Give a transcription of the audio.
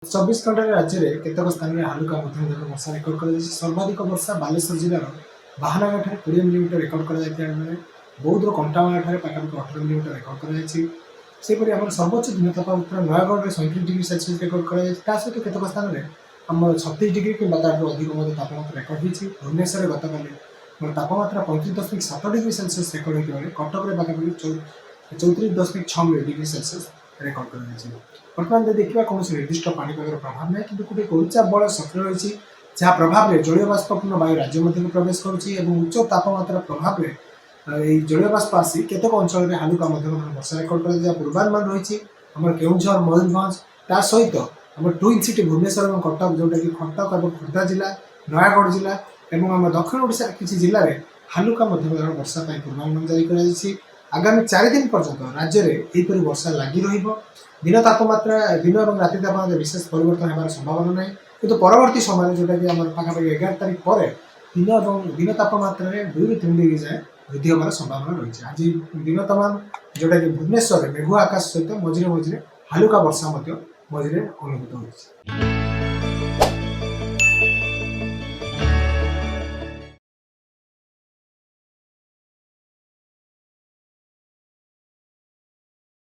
चौबीस घंटे राज्य में केतक स्थान में हालुका मध्यम धरण वर्षा रेकर्ड कर सर्वाधिक वर्षा बालेश्वर जिलार बाहानगर 20 मिलीमीटर रेकर्ड कर बौद्ध कंटामाल पाखापाखि 18 मिलीमीटर रेकर्ड कर आम सर्वोच्च दिन तापमात्रा नयगढ़ में 37 डिग्री सेल्सियस रेकर्ड कर सहित केतक स्थान में आम 36 डिग्री कि अधिक तापमात्रा रेकर्ड होती भुवनेश्वर गत काली तापमात्रा 35.7 डिग्री सेल्सियस रेकर्ड होती कटक में पाखापाखि 34.6 डिग्री सेल्सियस रेकर्ड कर बर्तमान देखा कौन निर्दिष्ट पाणीपाग प्रभाव ना कि गोटे कोईचा बल सक्रिय रही जहाँ प्रभाव में जलीय बाष्पूर्ण वायु राज्य मध्य प्रवेश करुच्ची उच्च तापमात्रा प्रभाव में जलीय बाष्प आसी केतक अंचल में हालुका मध्यम वर्षा रेकर्ड कर पूर्वानुमान रही आम केउझर मयूरभंज ता सहित आम ट्विन सिटी भुवनेश्वर और कटक जोटा कि कटक और खोर्धा जिला नयगढ़ जिला और आम दक्षिण ओडिशा किसी जिले में हालुका मध्यम वर्षा पूर्वानुमान जारी कर आगामी 4 दिन पर्यंत राज्य में यहपरी वर्षा लगी दिन तापमात्रा दिन और राति तापमात्रा विशेष परिवर्तन होबार संभावना ना कि परवर्ती समय जोटा कि आम पाखापाखि 11 तारीख पर दिन और दिन तापमात्रा 2 ରୁ 3 डिग्री जाए वृद्धि होबार संभावना रही आज दिन तमाम जोटा कि भुवनेश्वर मेघुआ आकाश सहित मझे मझे हालुका वर्षा मझे अनुभूत होती।